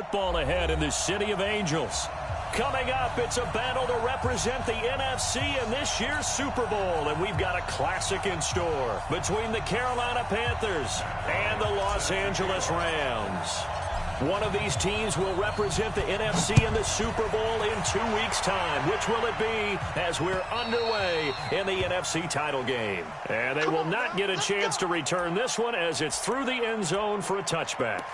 football ahead in the City of Angels. Coming up, it's a battle to represent the NFC in this year's Super Bowl, and we've got a classic in store between the Carolina Panthers and the Los Angeles Rams. One of these teams will represent the NFC in the Super Bowl in 2 weeks' time. Which will it be as we're underway in the NFC title game? And they will not get a chance to return this one as it's through the end zone for a touchback.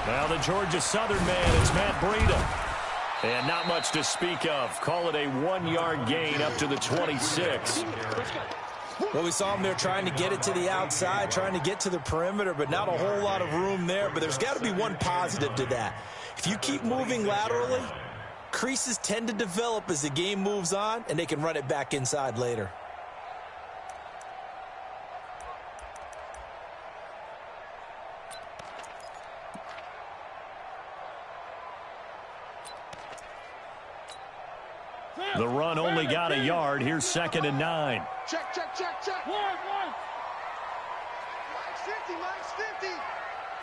Now the Georgia Southern man, it's Matt Breida. And not much to speak of. Call it a 1-yard gain up to the 26. Well, we saw him there trying to get it to the outside, trying to get to the perimeter, but not a whole lot of room there. But there's got to be one positive to that. If you keep moving laterally, creases tend to develop as the game moves on, and they can run it back inside later. The run only got a yard. Here's 2nd and 9. Check. One. Mike's 50.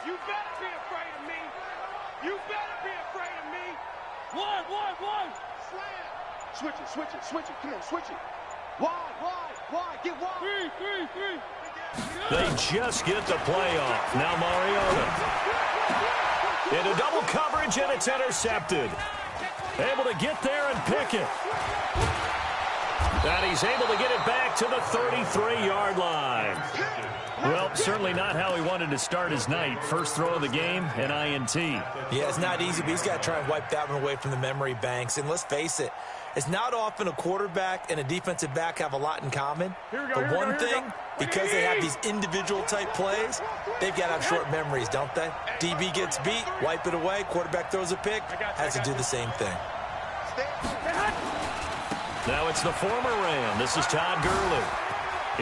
You better be afraid of me. One. Slam. Switch it. Come on, switch it. Wide. Get wide. Three. They just get the play off. Now Mariota. Into double coverage, and it's intercepted. Able to get there and pick it. And he's able to get it back to the 33-yard line. Well, certainly not how he wanted to start his night. First throw of the game, an INT. Yeah, it's not easy, but he's got to try and wipe that one away from the memory banks. And let's face it, it's not often a quarterback and a defensive back have a lot in common. But one thing, because they have these individual-type plays, they've got to have short memories, don't they? DB gets beat, wipe it away, quarterback throws a pick, has to do the same thing. Now it's the former Ram. This is Todd Gurley.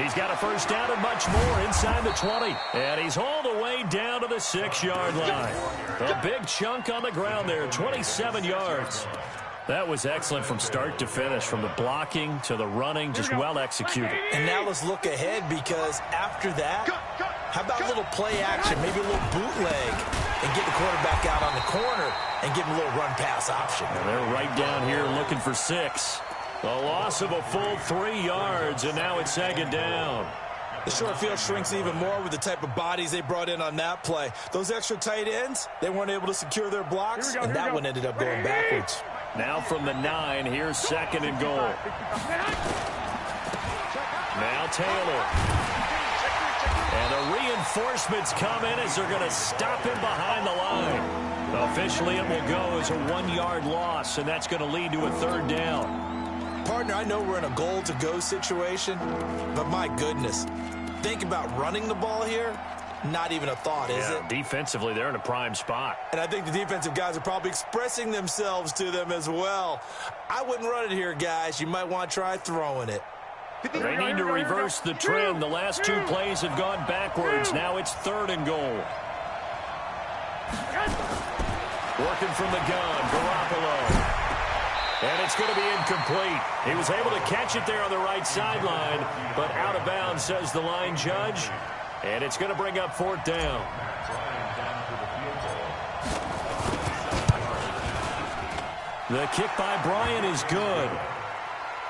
He's got a first down and much more inside the 20. And he's hauled away down to the 6-yard line. A big chunk on the ground there, 27 yards. That was excellent from start to finish, from the blocking to the running, just well executed. And now let's look ahead, because after that, how about a little play action, maybe a little bootleg, and get the quarterback out on the corner and give him a little run-pass option. And they're right down here looking for 6. A loss of a full 3 yards, and now it's 2nd down. The short field shrinks even more with the type of bodies they brought in on that play. Those extra tight ends, they weren't able to secure their blocks, and that one ended up going backwards. Now from the 9, here's 2nd and goal. Now Taylor. And the reinforcements come in as they're going to stop him behind the line. Officially, it will go as a 1-yard loss, and that's going to lead to a 3rd down. Partner, I know we're in a goal-to-go situation, but my goodness, think about running the ball here. Not even a thought, is it? Defensively, they're in a prime spot. And I think the defensive guys are probably expressing themselves to them as well. I wouldn't run it here, guys. You might want to try throwing it. They need to reverse the trend. The last 2 plays have gone backwards. Now it's 3rd and goal. Working from the gun, Garoppolo. And it's going to be incomplete. He was able to catch it there on the right sideline, but out of bounds, says the line judge. And it's going to bring up 4th down. The kick by Bryant is good.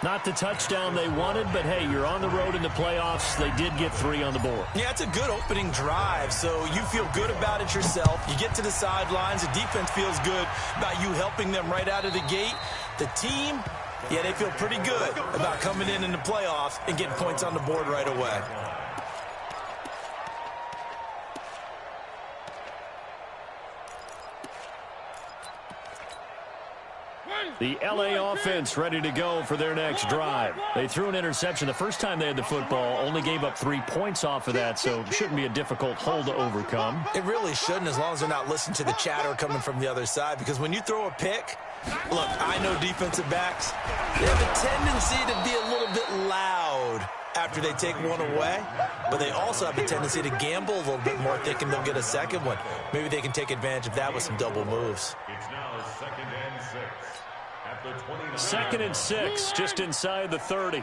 Not the touchdown they wanted, but hey, you're on the road in the playoffs. They did get 3 on the board. Yeah, it's a good opening drive, so you feel good about it yourself. You get to the sidelines. The defense feels good about you helping them right out of the gate. The team, yeah, they feel pretty good about coming in the playoffs and getting points on the board right away. The LA offense ready to go for their next drive. They threw an interception the first time they had the football, only gave up 3 points off of that, so it shouldn't be a difficult hole to overcome. It really shouldn't, as long as they're not listening to the chatter coming from the other side, because when you throw a pick, look, I know defensive backs, they have a tendency to be a little bit loud after they take one away, but they also have a tendency to gamble a little bit more, thinking they'll get a second one. Maybe they can take advantage of that with some double moves. It's now 2nd and 6 at the 29. 2nd and 6, just inside the 30.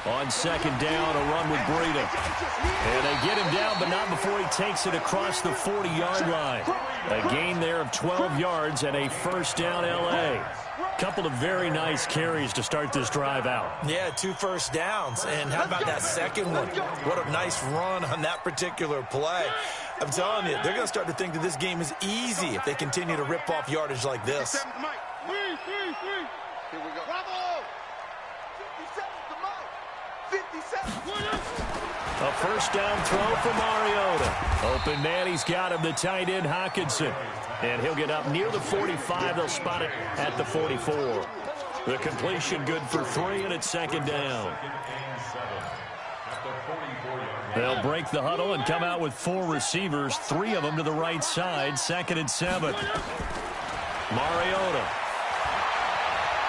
On 2nd down, a run with Breida. And they get him down, but not before he takes it across the 40-yard line. A gain there of 12 yards and a first down LA. Couple of very nice carries to start this drive out. Yeah, 2 first downs. And how about that second one? What a nice run on that particular play. I'm telling you, they're going to start to think that this game is easy if they continue to rip off yardage like this. Here we go. Bravo! 57 to Mo. 57. A first down throw for Mariota. Open man, he's got him, the tight end Hockenson. And he'll get up near the 45. They'll spot it at the 44. The completion good for 3, and it's 2nd down. They'll break the huddle and come out with 4 receivers, 3 of them to the right side. 2nd and 7. Mariota.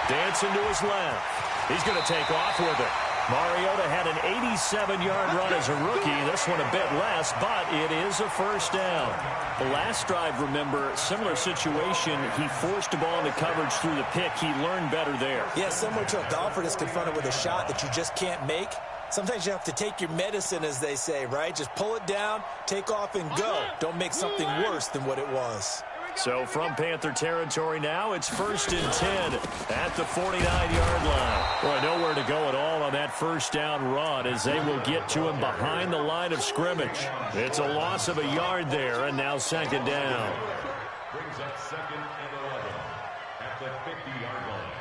Dancing to his left. He's going to take off with it. Mariota had an 87-yard run as a rookie. This one a bit less, but it is a first down. The last drive, remember, similar situation. He forced the ball into coverage through the pick. He learned better there. Yeah, similar to a golfer that's confronted with a shot that you just can't make. Sometimes you have to take your medicine, as they say, right? Just pull it down, take off, and go. Don't make something worse than what it was. So from Panther territory now, it's 1st and 10 at the 49-yard line. Well, nowhere to go at all on that first down run as they will get to him behind the line of scrimmage. It's a loss of a yard there, and now 2nd down. Brings up 2nd and 11 at the 50-yard line.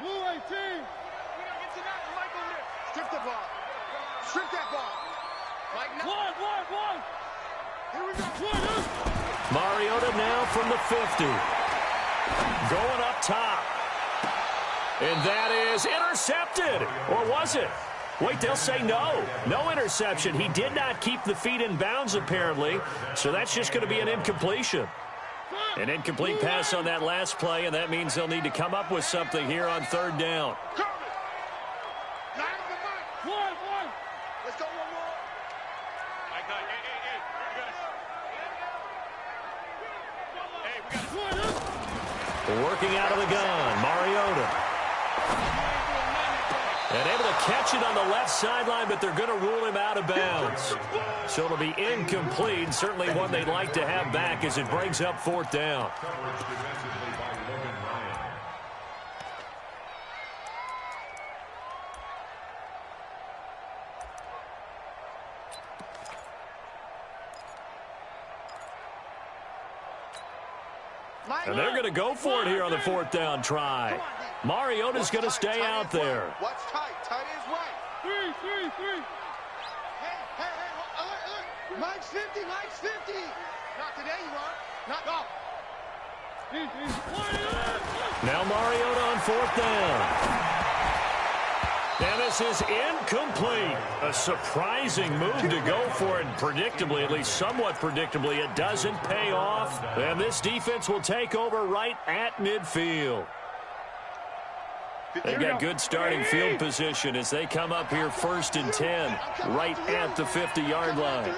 Blue 18. Strip the ball. Strip that ball. One. Here we go. Mariota now from the 50. Going up top. And that is intercepted. Or was it? Wait, they'll say no. No interception. He did not keep the feet in bounds, apparently. So that's just going to be an incompletion. An incomplete pass on that last play, and that means they'll need to come up with something here on 3rd down. Let's go one more. Working out of the gun, Mariota. And able to catch it on the left sideline, but they're going to rule him out of bounds. So it'll be incomplete. Certainly one they'd like to have back as it brings up 4th down. And they're going to go for it here on the 4th down try. Mariota's going to stay out there. What's tight? Tight is right. 3. Hey, alert. Mike's 50. Not today, you are. Not go. Now Mariota on 4th down. And this is incomplete. A surprising move to go for it. Predictably, at least somewhat predictably, it doesn't pay off. And this defense will take over right at midfield. They've got good starting field position as they come up here 1st and 10, right at the 50-yard line.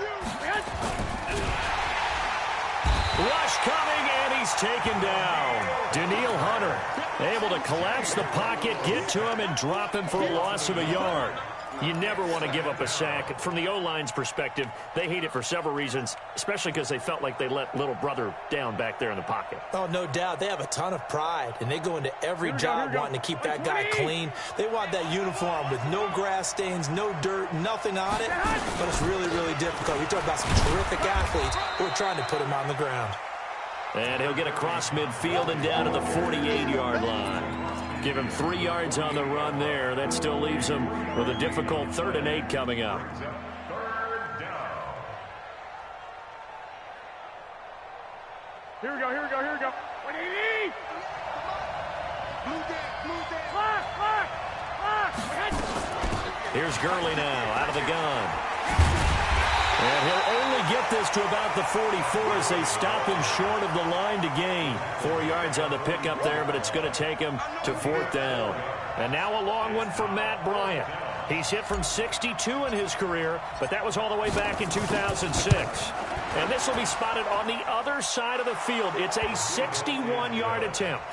Rush coming, and he's taken down. Daniil Hunter able to collapse the pocket, get to him, and drop him for a loss of a yard. You never want to give up a sack. From the O-line's perspective, they hate it for several reasons, especially because they felt like they let little brother down back there in the pocket. Oh, no doubt. They have a ton of pride, and they go into every job wanting to keep that guy clean. They want that uniform with no grass stains, no dirt, nothing on it. But it's really, really difficult. We talk about some terrific athletes who are trying to put him on the ground. And he'll get across midfield and down to the 48-yard line. Give him 3 yards on the run there. That still leaves him with a difficult 3rd and 8 coming up. Here we go, here we go, here we go. What do you need? Move that. Here's Gurley now, out of the gun. And he'll only get this to about the 44 as they stop him short of the line to gain. 4 yards on the pickup there, but it's going to take him to 4th down. And now a long one from Matt Bryant. He's hit from 62 in his career, but that was all the way back in 2006. And this will be spotted on the other side of the field. It's a 61-yard attempt.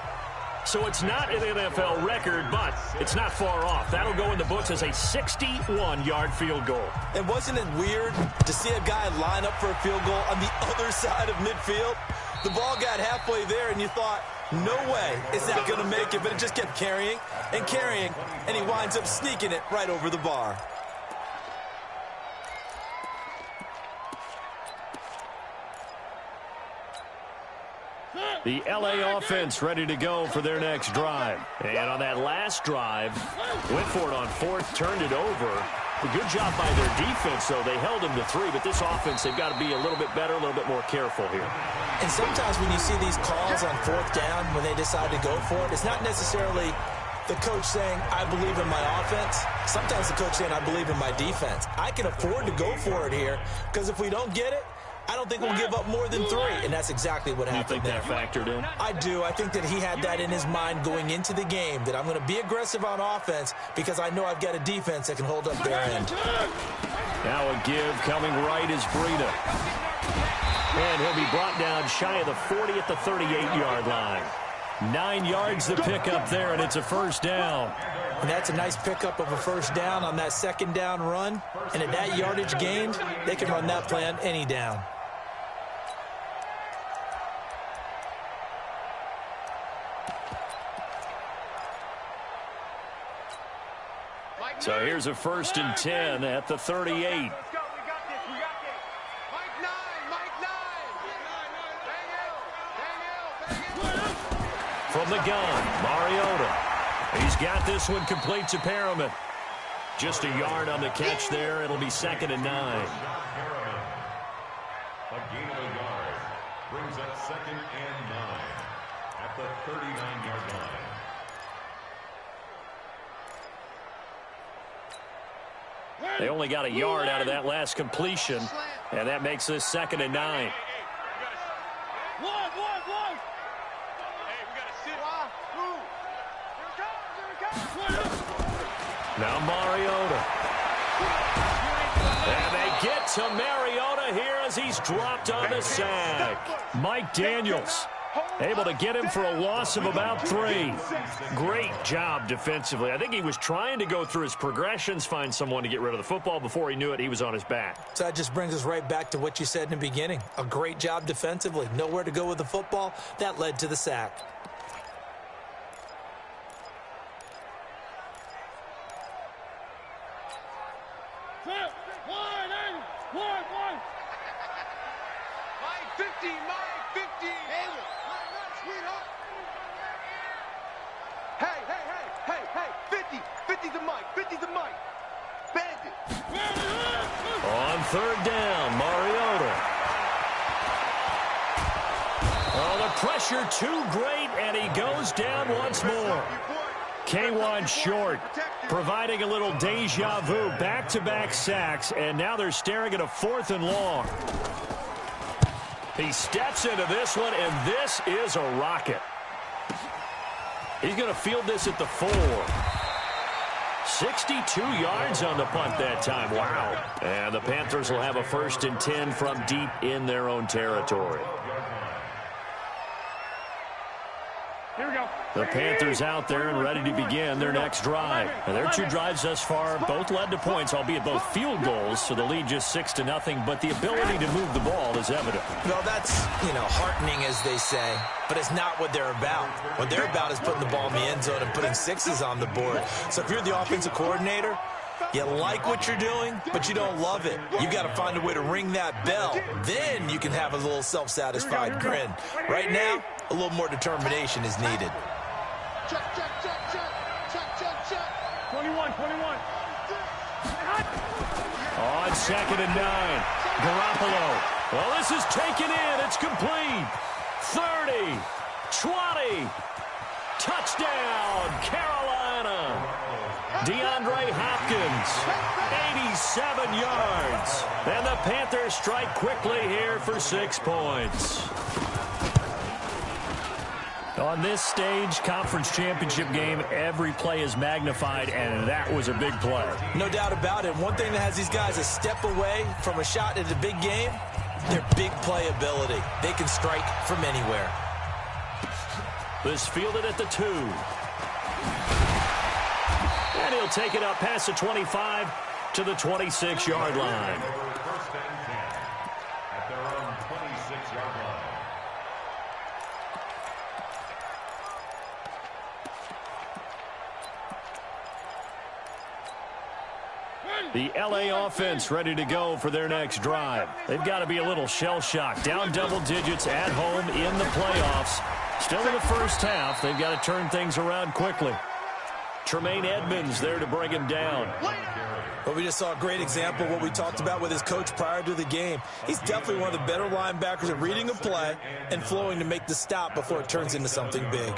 So it's not an NFL record, but it's not far off. That'll go in the books as a 61-yard field goal. And wasn't it weird to see a guy line up for a field goal on the other side of midfield? The ball got halfway there, and you thought, no way is that going to make it, but it just kept carrying, and he winds up sneaking it right over the bar. The L.A. offense ready to go for their next drive. And on that last drive, went for it on 4th, turned it over. A good job by their defense, though. They held him to 3, but this offense, they've got to be a little bit better, a little bit more careful here. And sometimes when you see these calls on 4th down, when they decide to go for it, it's not necessarily the coach saying, I believe in my offense. Sometimes the coach saying, I believe in my defense. I can afford to go for it here, because if we don't get it, I don't think we'll give up more than 3, and that's exactly what happened there. You think that factored in? I do. I think that he had that in his mind going into the game, that I'm going to be aggressive on offense because I know I've got a defense that can hold up their end. Now a give coming right is Breida. And he'll be brought down shy of the 40 at the 38-yard line. 9 yards to pick up there, and it's a 1st down. And that's a nice pickup of a 1st down on that 2nd down run. And at that yardage gained, they can run that play on any down. So here's a 1st and 10 at the 38. Let's go, we got this. Mike 9. From the gun, Mariota. He's got this one complete to Perriman. Just a yard on the catch there. It'll be 2nd and 9. A gain of a yard brings up 2nd and 9 at the 39-yard line. They only got a yard out of that last completion, and that makes this 2nd and 9. Now Mariota. And they get to Mariota here as he's dropped on the sack. Mike Daniels able to get him for a loss of about 3. Great job defensively. I think he was trying to go through his progressions, find someone to get rid of the football. Before he knew it, he was on his back. So that just brings us right back to what you said in the beginning. A great job defensively. Nowhere to go with the football. That led to the sack. Mike 50. Hey, sweetheart. Hey. 50's a Mike. Bandit. On 3rd down, Mariota. Oh, the pressure too great, and he goes down once more. K1 short, providing a little deja vu, back-to-back sacks, and now they're staring at a 4th and long. He steps into this one, and this is a rocket. He's going to field this at the 4. 62 yards on the punt that time. Wow. And the Panthers will have a 1st and 10 from deep in their own territory. Here we go. The Panthers out there and ready to begin their next drive. And their 2 drives thus far both led to points, albeit both field goals, so the lead just 6-0, but the ability to move the ball is evident. Well, that's, heartening, as they say, but it's not what they're about. What they're about is putting the ball in the end zone and putting 6s on the board. So if you're the offensive coordinator, you like what you're doing, but you don't love it. You got to find a way to ring that bell. Then you can have a little self-satisfied grin. Right now, a little more determination is needed. Check. on 2nd and 9. Garoppolo. Well, this is taken in. It's complete. 30, 20. Touchdown, Carolina. DeAndre Hopkins, 87 yards. And the Panthers strike quickly here for 6 points. On this stage, conference championship game, every play is magnified, and that was a big play. No doubt about it. One thing that has these guys a step away from a shot at a big game, their big play ability. They can strike from anywhere. This fielded at the 2. And he'll take it up past the 25 to the 26-yard line. First and 10 at their own 26-yard line. The LA offense ready to go for their next drive. They've got to be a little shell-shocked. Down double digits at home in the playoffs. Still in the first half. They've got to turn things around quickly. Tremaine Edmonds there to bring him down. Well, we just saw a great example of what we talked about with his coach prior to the game. He's definitely one of the better linebackers at reading a play and flowing to make the stop before it turns into something big.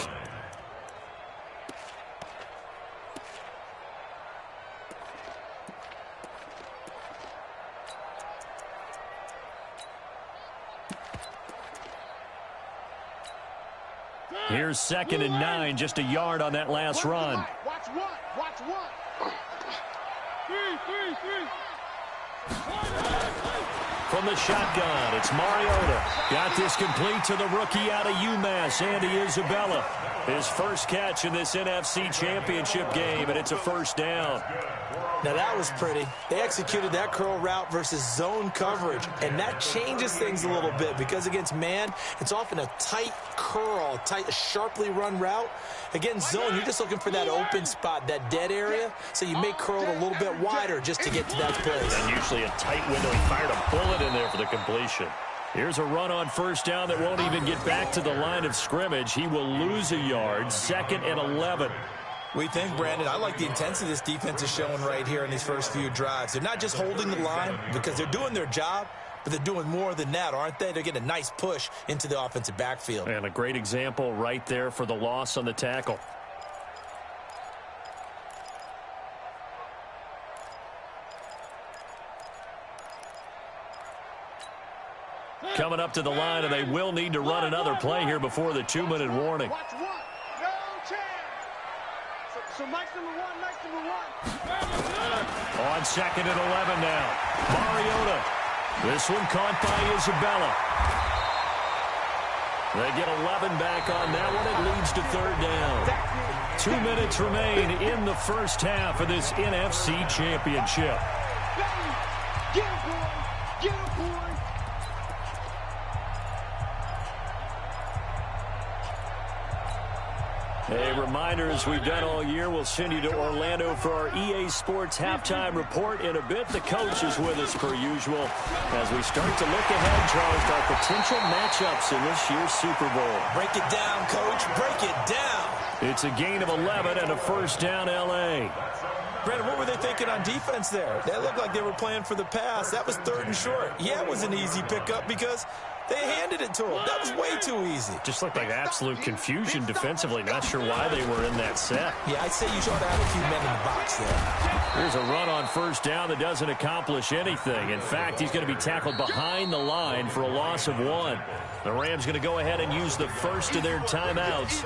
Here's 2nd and 9, just a yard on that last run. Watch one. Watch one. Three. From the shotgun, it's Mariota. Got this complete to the rookie out of UMass, Andy Isabella. His first catch in this NFC Championship game, and it's a first down. Now that was pretty. They executed that curl route versus zone coverage, and that changes things a little bit because against man, it's often a tight curl, a sharply run route. Against zone, you're just looking for that open spot, that dead area, so you may curl it a little bit wider just to get to that place. And usually a tight window. He fired a bullet in there for the completion. Here's a run on first down that won't even get back to the line of scrimmage. He will lose a yard, 2nd and 11. We think, Brandon, I like the intensity this defense is showing right here in these first few drives. They're not just holding the line because they're doing their job, but they're doing more than that, aren't they? They're getting a nice push into the offensive backfield. And a great example right there for the loss on the tackle. Coming up to the line, and they will need to run another play here before the 2-minute warning. Watch one. No chance. So Mike's number one. On 2nd and 11 now. Mariota. This one caught by Isabella. They get 11 back on that one. It leads to 3rd down. 2 minutes remain in the first half of this NFC Championship. Get him, boy. Get him, boy. A reminder, as we've done all year, we'll send you to Orlando for our EA Sports halftime report in a bit. The coach is with us per usual as we start to look ahead, Charles, to our potential matchups in this year's Super Bowl. Break it down, Coach. Break it down. It's a gain of 11 and a first down, L.A. Brandon, what were they thinking on defense there? That looked like they were playing for the pass. That was 3rd and short. Yeah, it was an easy pickup because they handed it to him. That was way too easy. Just looked like absolute confusion defensively. Not sure why they were in that set. Yeah, I'd say you ought to have a few men in the box there. Here's a run on first down that doesn't accomplish anything. In fact, he's going to be tackled behind the line for a loss of 1. The Rams going to go ahead and use the first of their timeouts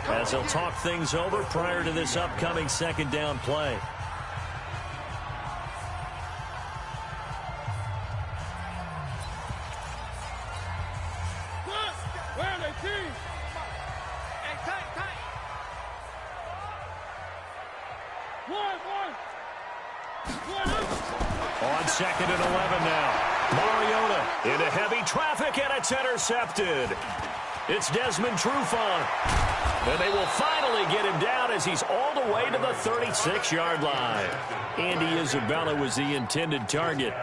as they'll talk things over prior to this upcoming 2nd down play. On 2nd and 11 now. Mariota into heavy traffic, and it's intercepted. It's Desmond Trufant. And they will finally get him down as he's all the way to the 36-yard line. Andy Isabella was the intended target.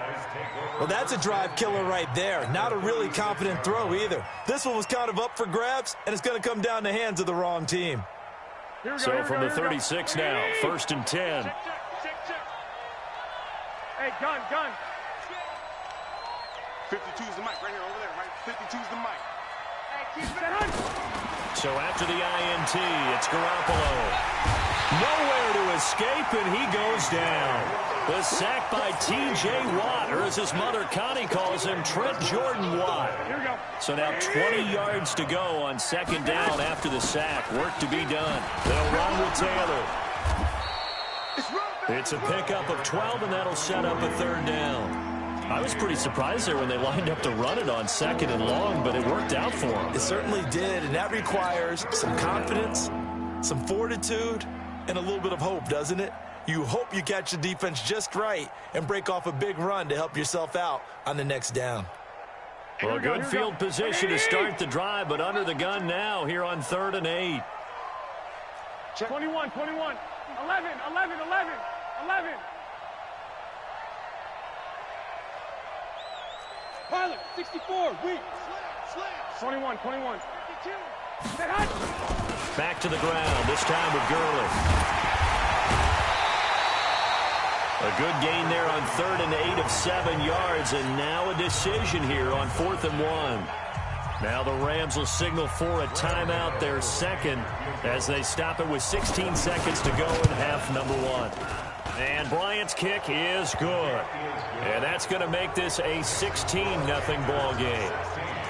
Well, that's a drive killer right there. Not a really confident throw either. This one was kind of up for grabs, and it's going to come down the hands of the wrong team. So from the 36 now, 1st and 10. Hey, gun. 52's the mic right here, over there, right? 52's the mic. So after the INT, it's Garoppolo. Nowhere to escape, and he goes down. The sack by T.J. Watt, or as his mother Connie calls him, Trent Jordan Watt. So now 20 yards to go on second down after the sack. Work to be done. They'll run with Taylor. It's a pickup of 12, and that'll set up a third down. I was pretty surprised there when they lined up to run it on second and long, but it worked out for them. It certainly did, and that requires some confidence, some fortitude, and a little bit of hope, doesn't it? You hope you catch the defense just right and break off a big run to help yourself out on the next down. Well, good field position to start the drive, but under the gun now here on 3rd and 8. 21, 21, 11. Pilot, 64, weak. 21. 52. Back to the ground, this time with Gurley. A good gain there on 3rd and 8 of 7 yards, and now a decision here on 4th and 1. Now the Rams will signal for a timeout, their second, as they stop it with 16 seconds to go in half number 1. And Bryant's kick is good. And that's going to make this a 16-0 ball game.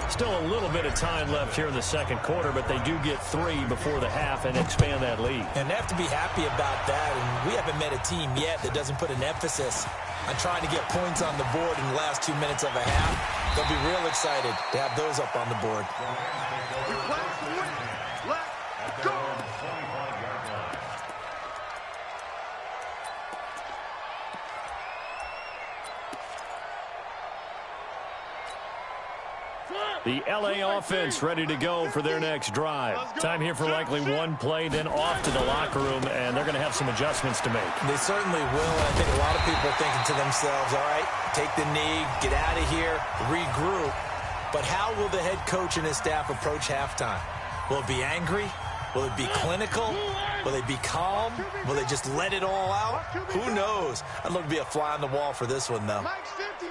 Still a little bit of time left here in the second quarter, but they do get 3 before the half and expand that lead. And they have to be happy about that. And we haven't met a team yet that doesn't put an emphasis on trying to get points on the board in the last 2 minutes of a half. They'll be real excited to have those up on the board. Let's go. The L.A. offense ready to go for their next drive. Time here for likely one play, then off to the locker room, and they're going to have some adjustments to make. They certainly will. I think a lot of people are thinking to themselves, all right, take the knee, get out of here, regroup. But how will the head coach and his staff approach halftime? Will it be angry? Will it be clinical? Will they be calm? Will they just let it all out? Who knows? I'd love to be a fly on the wall for this one, though. Mike's 50.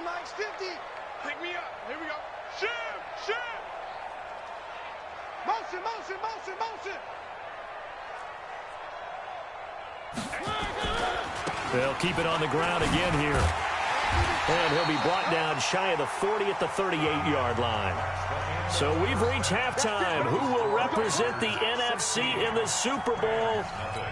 Pick me up. Here we go. Shoot. Motion. They'll keep it on the ground again here. And he'll be brought down shy of the 40 at the 38-yard line. So we've reached halftime. Who will represent the NFC in the Super Bowl?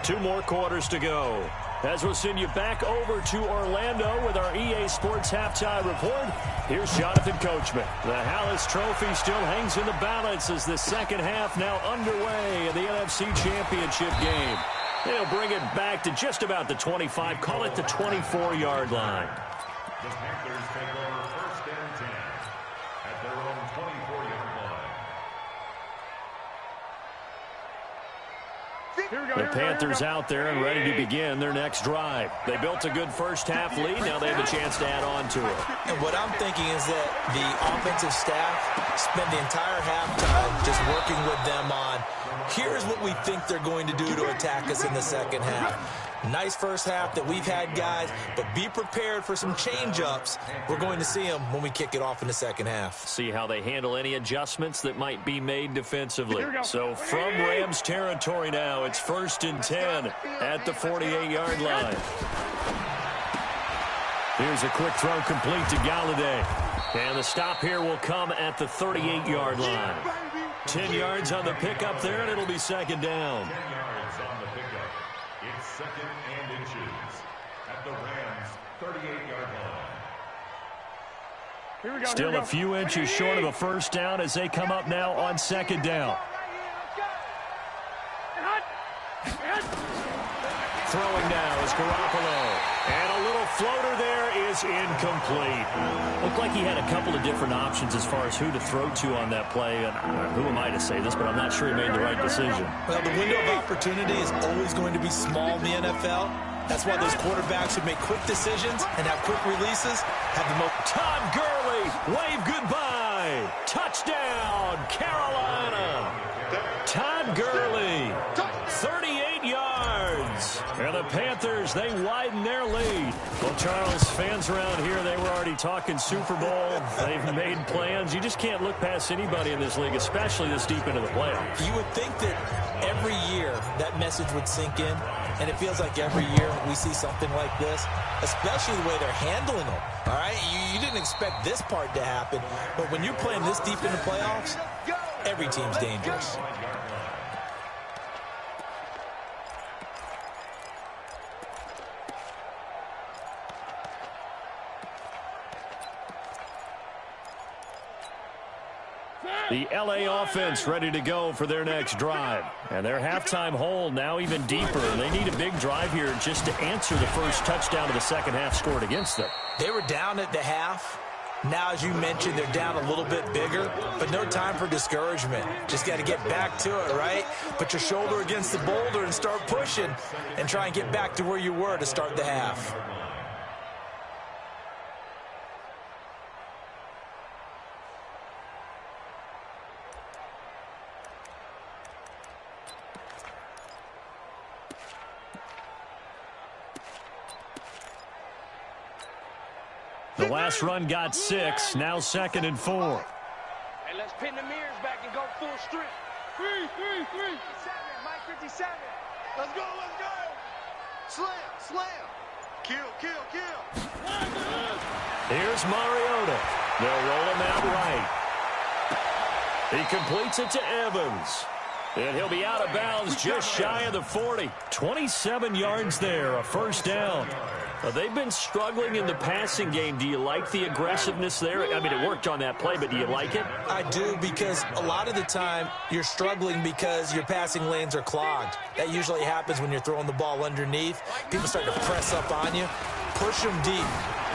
2 more quarters to go. As we'll send you back over to Orlando with our EA Sports Halftime Report, here's Jonathan Coachman. The Hallis Trophy still hangs in the balance as the second half now underway in the NFC Championship game. They'll bring it back to just about the 25, call it the 24-yard line. The Panthers take over 1st and 10 at their own 24-yard line. The Panthers out there and ready to begin their next drive. They built a good first half lead. Now they have a chance to add on to it. And what I'm thinking is that the offensive staff spent the entire halftime just working with them on, here's what we think they're going to do to attack us in the second half. Nice first half that we've had, guys, but be prepared for some change-ups. We're going to see them when we kick it off in the second half. See how they handle any adjustments that might be made defensively. So from Rams territory now, it's 1st and 10 at the 48-yard line. Here's a quick throw complete to Galladay. And the stop here will come at the 38-yard line. 10 yards on the pickup there, and it'll be second down. 10 yards on the pickup. It's 2nd and inches at the Rams' 38-yard line. Still a few inches short of a first down as they come up now on second down. Throwing now is Garoppolo. And a little floater there is incomplete. Looked like he had a couple of different options as far as who to throw to on that play. And who am I to say this, but I'm not sure he made the right decision. Well, the window of opportunity is always going to be small in the NFL. That's why those quarterbacks who make quick decisions and have quick releases have the most. Todd Gurley, wave goodbye. Touchdown, Carolina. Todd Gurley, 38 8 yards. And the Panthers, they widen their lead. Well, Charles, fans around here, they were already talking Super Bowl. They've made plans. You just can't look past anybody in this league, especially this deep into the playoffs. You would think that every year that message would sink in, and it feels like every year we see something like this, especially the way they're handling them. All right, you didn't expect this part to happen, but when you're playing this deep in the playoffs, every team's dangerous. The LA offense ready to go for their next drive. And their halftime hole now even deeper. They need a big drive here just to answer the first touchdown of the second half scored against them. They were down at the half. Now, as you mentioned, they're down a little bit bigger, but no time for discouragement. Just got to get back to it, right? Put your shoulder against the boulder and start pushing and try and get back to where you were to start the half. The last run got 6, now 2nd and 4. Hey, let's pin the mirrors back and go full strength. 3, 57, Mike 57. Let's go, let's go. Slam, slam. Kill, kill, kill. Here's Mariota. They'll roll him out right. He completes it to Evans. And he'll be out of bounds just shy of the 40. 27 yards there, a first down. They've been struggling in the passing game. Do you like the aggressiveness there? I mean, it worked on that play, but do you like it? I do, because a lot of the time you're struggling because your passing lanes are clogged. That usually happens when you're throwing the ball underneath. People start to press up on you. Push them deep.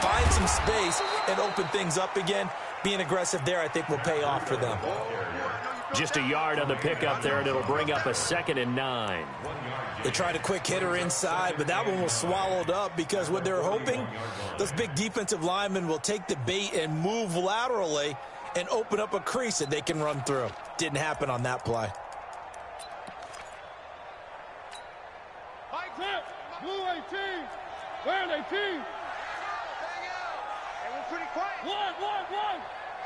Find some space and open things up again. Being aggressive there, I think, will pay off for them. Just a yard on the pickup there, and it'll bring up a 2nd and 9. They tried a quick hitter inside, but that one was swallowed up because what they're hoping, those big defensive linemen will take the bait and move laterally and open up a crease that they can run through. Didn't happen on that play. Mike, blue 18. Red 18. Hey, we're pretty quiet. One.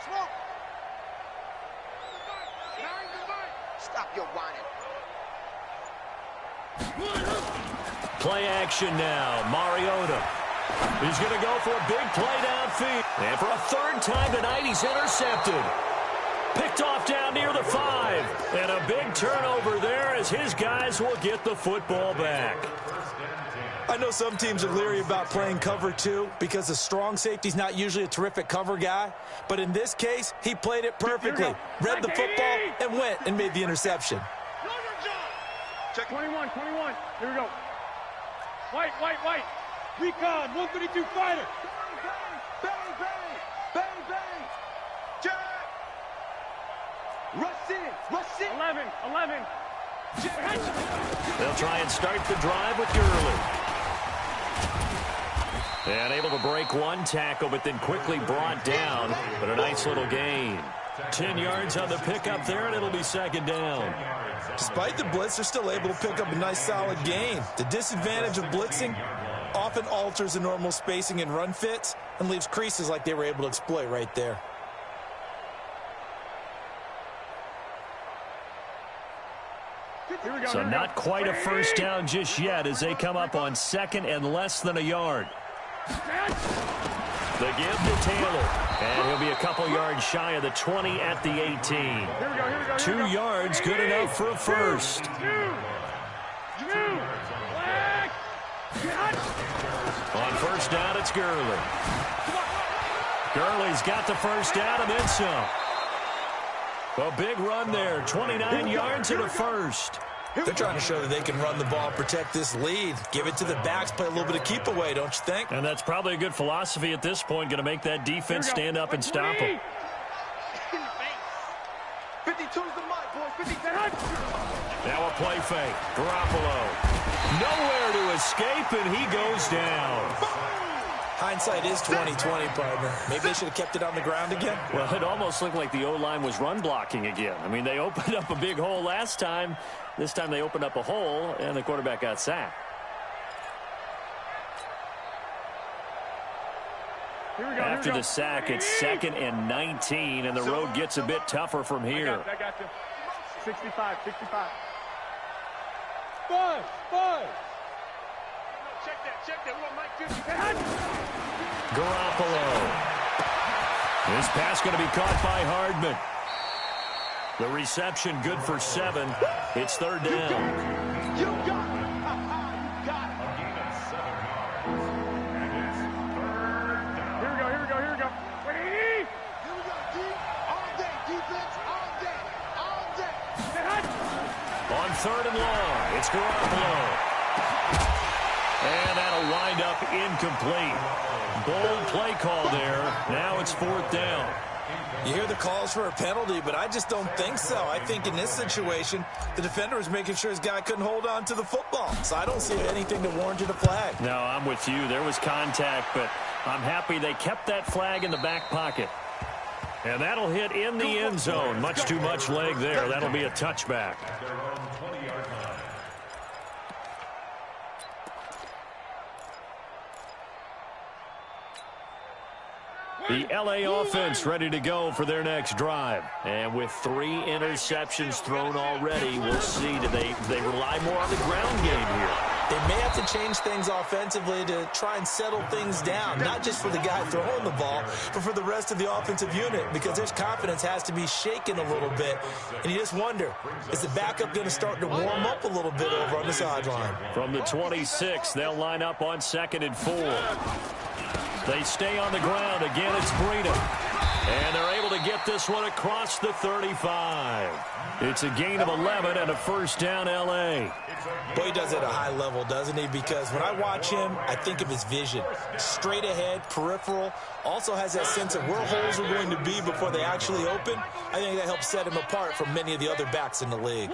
Smoke. Stop your whining. Play action now. Mariota. He's going to go for a big play downfield. And for a 3rd time tonight, he's intercepted. Picked off down near the 5. And a big turnover there as his guys will get the football back. I know some teams are leery about playing cover 2 because the strong safety's not usually a terrific cover guy. But in this case, he played it perfectly. Read the football and went and made the interception. Check 21. Here we go. White. Recon, 132 fighter. Bang. Check. Rush in. 11. They'll try and start the drive with Gurley. And able to break one tackle, but then quickly brought down. But a nice little gain. 10 yards on the pickup there, and it'll be 2nd down. Despite the blitz, they're still able to pick up a nice solid gain. The disadvantage of blitzing often alters the normal spacing and run fits and leaves creases like they were able to exploit right there. So not quite a first down just yet as they come up on 2nd and less than a yard. The give to Taylor. And he'll be a couple yards shy of the 20 at the 18. 2 yards, good enough for a first. On first down, it's Gurley. Gurley's got the first down and then some. A big run there, 29 yards and a first. They're trying to show that they can run the ball, protect this lead. Give it to the backs, play a little bit of keep away, don't you think? And that's probably a good philosophy at this point, going to make that defense stand up and stop them. 52's the mic, boys. 50. Now a play fake. Garoppolo. Nowhere to escape, and he goes down. Hindsight is 20/20, partner. Maybe they should have kept it on the ground again. Well, it almost looked like the O-line was run blocking again. I mean, they opened up a big hole last time. This time they opened up a hole, and the quarterback got sacked. After the sack, it's 2nd and 19, and the road gets a bit tougher from here. I got you. 65. Buzz. Check that. We want Mike 50. Garoppolo. This pass going to be caught by Hardman. The reception good for 7. It's 3rd down. You got it. You got it. A gain of 7 yards. And it's 3rd down. Here we go. Here we go, D. All day. Defense, all day. On 3rd and long, it's Garoppolo. And that'll wind up incomplete. Bold play call there. Now it's 4th down. You hear the calls for a penalty, but I just don't think so. I think in this situation, the defender was making sure his guy couldn't hold on to the football. So I don't see anything that warranted a flag. No, I'm with you. There was contact, but I'm happy they kept that flag in the back pocket. And that'll hit in the end zone. Much too much leg there. That'll be a touchback. At their own 20-yard line. The LA offense ready to go for their next drive. And with 3 interceptions thrown already, we'll see. Do they rely more on the ground game here? They may have to change things offensively to try and settle things down, not just for the guy throwing the ball, but for the rest of the offensive unit, because their confidence has to be shaken a little bit. And you just wonder, is the backup going to start to warm up a little bit over on the sideline? From the 26, they'll line up on 2nd and 4. They stay on the ground. Again, it's Breida. And they're able to get this one across the 35. It's a gain of 11 and a 1st down, L.A. Boy, he does it at a high level, doesn't he? Because when I watch him, I think of his vision. Straight ahead, peripheral. Also has that sense of where holes are going to be before they actually open. I think that helps set him apart from many of the other backs in the league.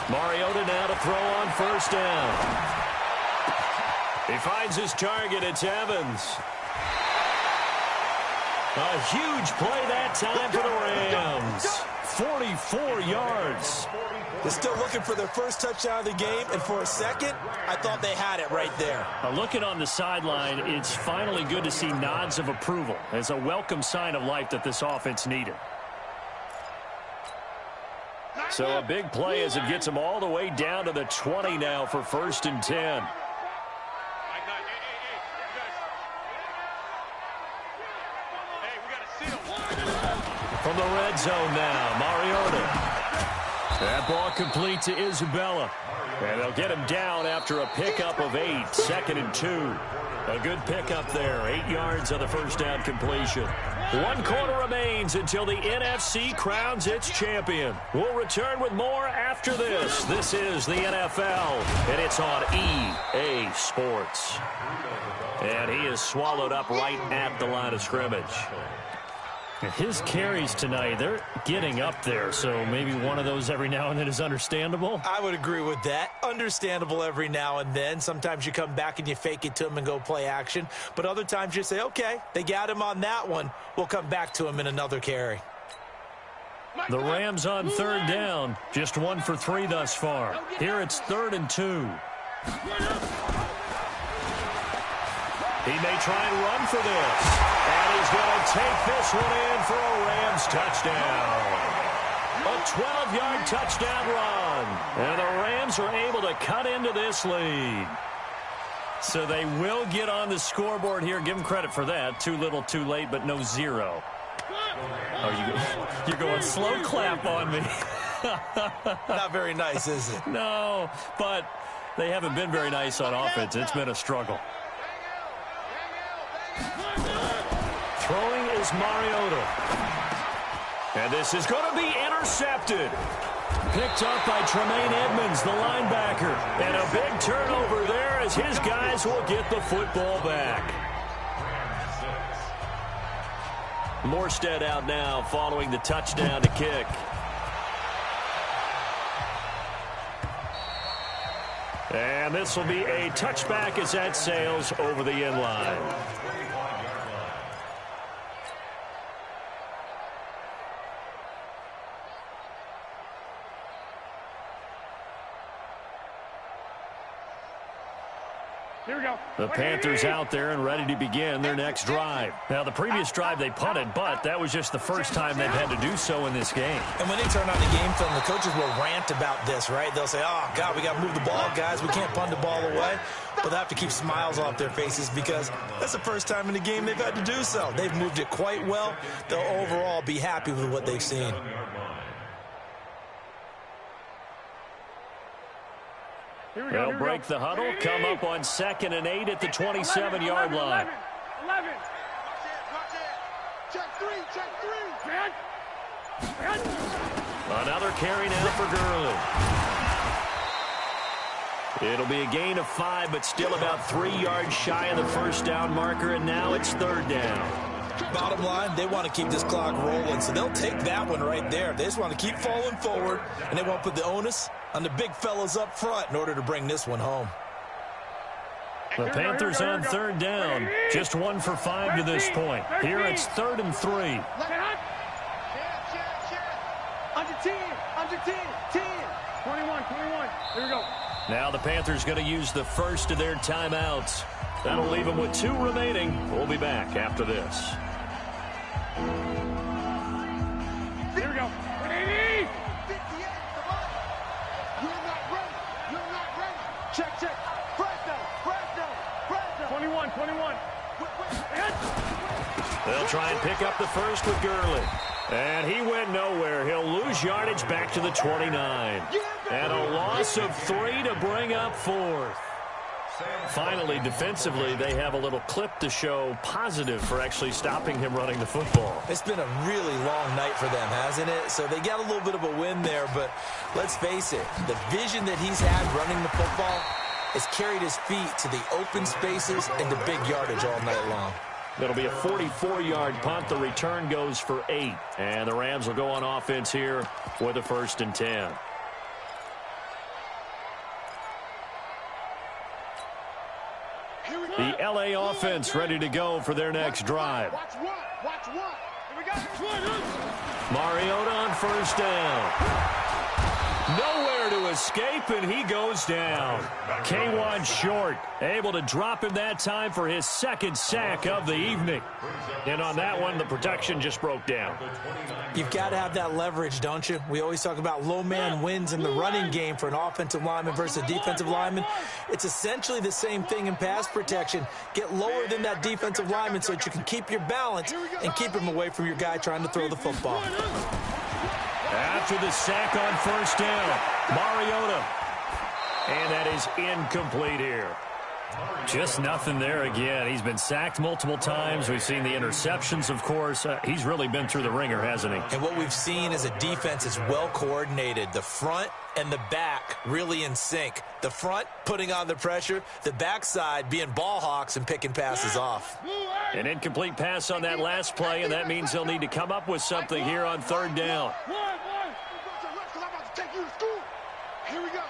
Mariota now to throw on 1st down. He finds his target. It's Evans. A huge play that time for the Rams. 44 yards. They're still looking for their first touchdown of the game, and for a second, I thought they had it right there. Looking on the sideline, it's finally good to see nods of approval. It's a welcome sign of life that this offense needed. So a big play as it gets them all the way down to the 20 now for 1st and 10. From the red zone now, Mariota. That ball complete to Isabella. And they'll get him down after a pickup of 8, 2nd and 2. A good pickup there, 8 yards on the 1st down completion. 1 quarter remains until the NFC crowns its champion. We'll return with more after this. This is the NFL, and it's on EA Sports. And he is swallowed up right at the line of scrimmage. His carries tonight, they're getting up there, so maybe one of those every now and then is understandable. I would agree with that. Understandable every now and then. Sometimes you come back and you fake it to him and go play action. But other times you say, okay, they got him on that one. We'll come back to him in another carry. The Rams on 3rd down. Just 1 for 3 thus far. Here it's 3rd and 2. He may try and run for this. And he's going to take this one in for a Rams touchdown. A 12-yard touchdown run. And the Rams are able to cut into this lead. So they will get on the scoreboard here. Give them credit for that. Too little, too late, but no 0. Oh, you're going slow clap on me. Not very nice, is it? No, but they haven't been very nice on offense. It's been a struggle. Throwing is Mariota. And this is going to be intercepted. Picked up by Tremaine Edmonds, the linebacker. And a big turnover there as his guys will get the football back. Morstead out now following the touchdown to kick. And this will be a touchback as that sails over the end line. Here we go. The Panthers out there and ready to begin their next drive. Now, the previous drive they punted, but that was just the first time they've had to do so in this game. And when they turn on the game film, the coaches will rant about this, right? They'll say, oh, God, we got to move the ball, guys. We can't punt the ball away. But they have to keep smiles off their faces because that's the first time in the game they've had to do so. They've moved it quite well. They'll overall be happy with what they've seen. They'll break the huddle, come up on 2nd and 8 at the 27-yard line. 11. Check three. Another carry now for Gurley. It'll be a gain of 5, but still about 3 yards shy of the first down marker, and now it's 3rd down. Bottom line, they want to keep this clock rolling, so they'll take that one right there. They just want to keep falling forward, and they won't put the onus on the big fellas up front in order to bring this one home. The Panthers on 3rd down. Just 1 for 5 to this point. Here it's 3rd and 3. Under 10. 10. 21. Here we go. Now the Panthers going to use the first of their timeouts. That'll leave them with 2 remaining. We'll be back after this. Here we go. 58, come on. You're not ready. Check. Fresno. 21. They'll try and pick up the first with Gurley. And he went nowhere. He'll lose yardage back to the 29. And a loss of 3 to bring up 4th. Finally, defensively, they have a little clip to show positive for actually stopping him running the football. It's been a really long night for them, hasn't it? So they got a little bit of a win there, but let's face it, the vision that he's had running the football has carried his feet to the open spaces and the big yardage all night long. It'll be a 44-yard punt. The return goes for 8. And the Rams will go on offense here with a 1st and 10. The L.A. offense ready to go for their next drive. Watch one. Here we go. Mariota on 1st down. Nowhere to escape, and he goes down. K1 short, able to drop him that time for his 2nd sack of the evening. And on that one, the protection just broke down. You've got to have that leverage, don't you? We always talk about low man wins in the running game for an offensive lineman versus a defensive lineman. It's essentially the same thing in pass protection. Get lower than that defensive lineman so that you can keep your balance and keep him away from your guy trying to throw the football. After the sack on 1st down, Mariota. And that is incomplete here. Just nothing there again. He's been sacked multiple times. We've seen the interceptions, of course. He's really been through the ringer, hasn't he? And what we've seen is a defense that's well coordinated. The front and the back really in sync. The front putting on the pressure, the backside being ball hawks and picking passes off. An incomplete pass on that last play, and that means they'll need to come up with something here on 3rd down. Here we go.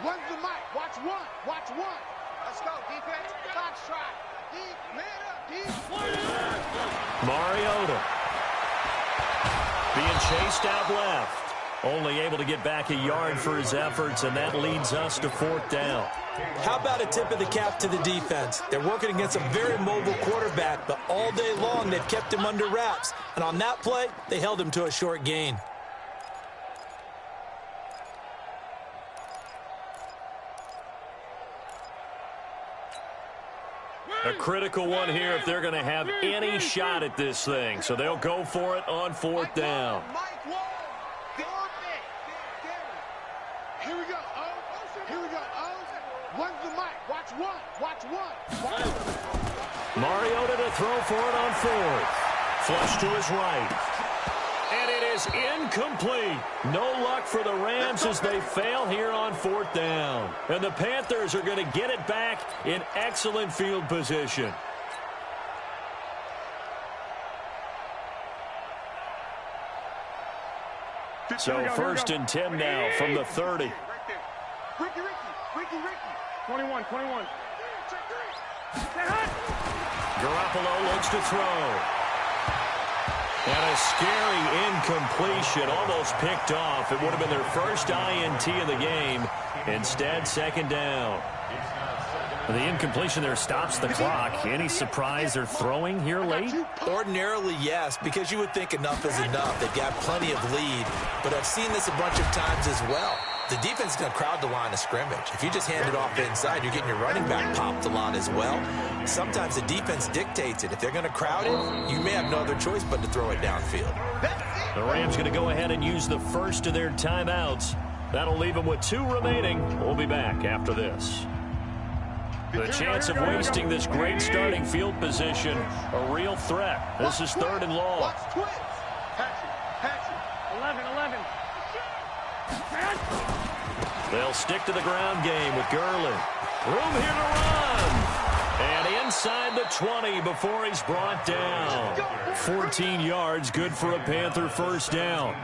One's the mic. Watch one. Let's go, defense. Box try. Deep, man up, deep. Mariota being chased out left. Only able to get back a yard for his efforts, and that leads us to 4th down. How about a tip of the cap to the defense? They're working against a very mobile quarterback, but all day long they've kept him under wraps. And on that play, they held him to a short gain. A critical one here if they're going to have any shot at this thing. So they'll go for it on 4th down. Here we go. One's the mic. Watch one. Mariota to throw for it on 4th. Flush to his right. And it is incomplete. No luck for the Rams as they fail here on 4th down. And the Panthers are going to get it back in excellent field position. So 1st and 10 now from the 30. Ricky. 21. Garoppolo looks to throw. And a scary incompletion, almost picked off. It would have been their first INT of the game. Instead, second down. The incompletion there stops the clock. Any surprise they're throwing here late? Ordinarily, yes, because you would think enough is enough. They've got plenty of lead, but I've seen this a bunch of times as well. The defense is going to crowd the line of scrimmage. If you just hand it off inside, you're getting your running back popped a lot as well. Sometimes the defense dictates it. If they're going to crowd it, you may have no other choice but to throw it downfield. The Rams going to go ahead and use the first of their timeouts. That'll leave them with 2 remaining. We'll be back after this. The chance of wasting this great starting field position, a real threat. This is 3rd and long. 11. They'll stick to the ground game with Gurley. Room here to run. And inside the 20 before he's brought down. 14 yards, good for a Panther first down.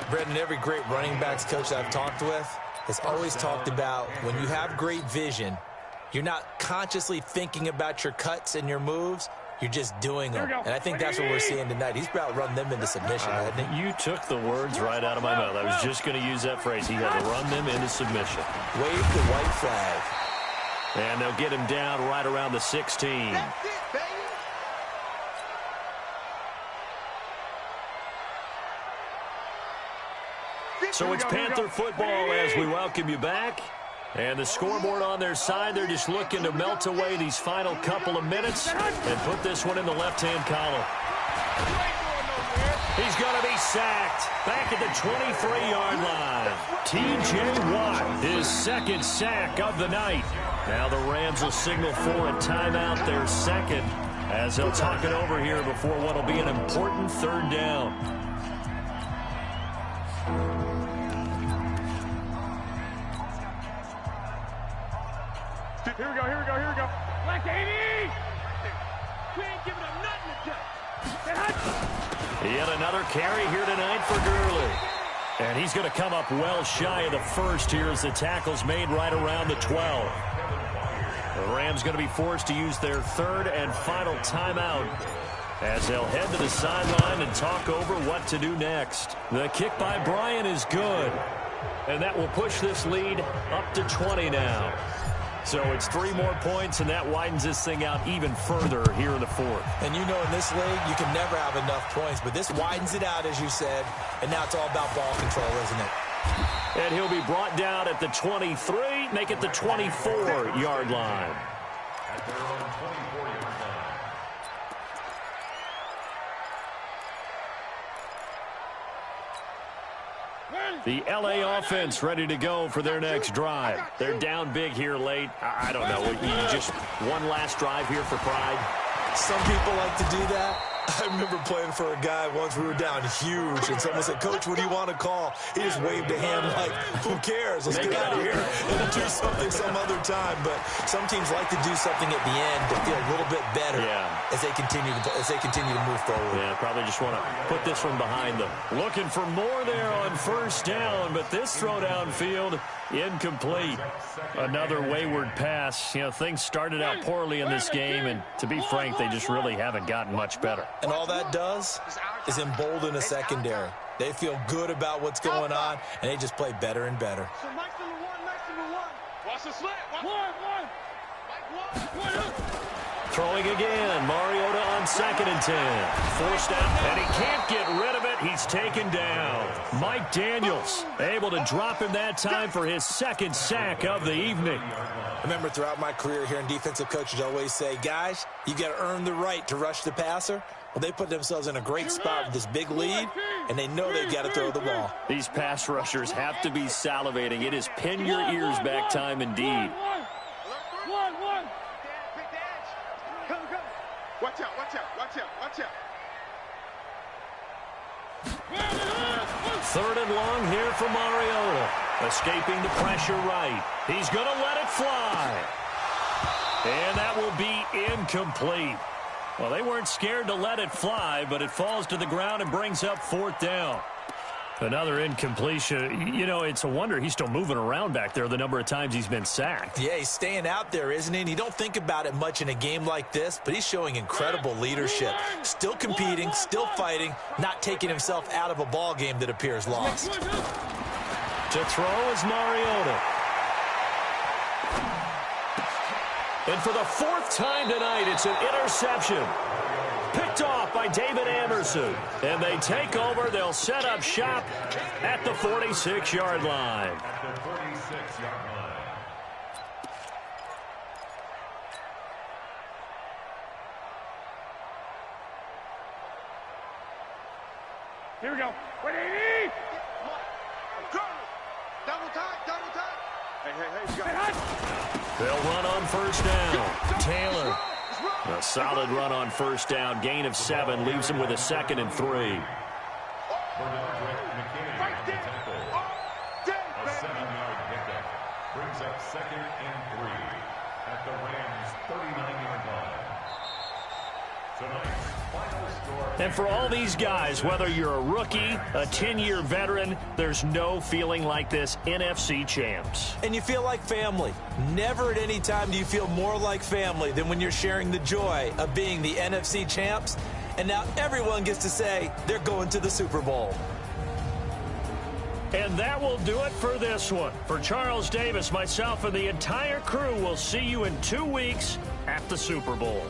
Brendan, every great running backs coach I've talked with has always talked about when you have great vision, you're not consciously thinking about your cuts and your moves. You're just doing them. And I think that's what we're seeing tonight. He's about to run them into submission, hasn't he? You took the words right out of my mouth. I was just going to use that phrase. He had to run them into submission. Wave the white flag. And they'll get him down right around the 16. That's it, baby. So it's Panther football as we welcome you back. And the scoreboard on their side, they're just looking to melt away these final couple of minutes and put this one in the left-hand column. He's going to be sacked back at the 23-yard line. T.J. Watt, his second sack of the night. Now the Rams will signal for a timeout, their second, as they'll talk it over here before what will be an important 3rd down. Here we go. Black 80! We ain't giving up nothing to touch. He had another carry here tonight for Gurley. And he's going to come up well shy of the first here as the tackle's made right around the 12. The Rams going to be forced to use their 3rd and final timeout as they'll head to the sideline and talk over what to do next. The kick by Bryant is good. And that will push this lead up to 20 now. So it's 3 more points, and that widens this thing out even further here in the 4th. And you know in this league, you can never have enough points, but this widens it out, as you said, and now it's all about ball control, isn't it? And he'll be brought down at the 23, make it the 24-yard line. At their own 24-yard line. The L.A. offense ready to go for their next drive. They're down big here late. I don't know. Just one last drive here for pride. Some people like to do that. I remember playing for a guy once. We were down huge, and someone said, "Coach, what do you want to call?" He just waved a hand like, "Who cares? Let's get out of here and do something some other time." But some teams like to do something at the end to feel a little bit better as they continue to move forward. Yeah, probably just want to put this one behind them. Looking for more there on first down, but this throw downfield incomplete. Another wayward pass. You know, things started out poorly in this game, and to be frank, they just really haven't gotten much better. And all that does is embolden a secondary. They feel good about what's going on, and they just play better and better. So Mike's number one. Watch the slip. Throwing again. Mariota on 2nd and 10. Forced out, and he can't get rid of it. He's taken down. Mike Daniels able to drop him that time for his 2nd sack of the evening. I remember throughout my career here in defensive coaches always say, guys, you got to earn the right to rush the passer. Well, they put themselves in a great spot with this big lead, and they know they've got to throw the ball. These pass rushers have to be salivating. It is pin your ears back time indeed. Watch out. 3rd and long here for Mariota. Escaping the pressure right. He's going to let it fly. And that will be incomplete. Well, they weren't scared to let it fly, but it falls to the ground and brings up 4th down. Another incompletion. You know, it's a wonder he's still moving around back there the number of times he's been sacked. Yeah, he's staying out there, isn't he? And you don't think about it much in a game like this, but he's showing incredible leadership. Still competing, still fighting, not taking himself out of a ball game that appears lost. To throw is Mariota. And for the fourth time tonight, it's an interception. Picked off by David Anderson. And they take over. They'll set up shop at the 46-yard line. At the 46-yard line. Here we go. 180. Double time. Hey, you got it. They'll run on first down. Taylor. A solid run on first down. Gain of 7 leaves him with a 2nd and 3. A 7-yard pickup brings up 2nd and 3 at the Rams' 39-yard line. Tonight's final score. And for all these guys, whether you're a rookie, a 10-year veteran, there's no feeling like this NFC champs. And you feel like family. Never at any time do you feel more like family than when you're sharing the joy of being the NFC champs. And now everyone gets to say they're going to the Super Bowl. And that will do it for this one. For Charles Davis, myself, and the entire crew, we'll see you in 2 weeks at the Super Bowl.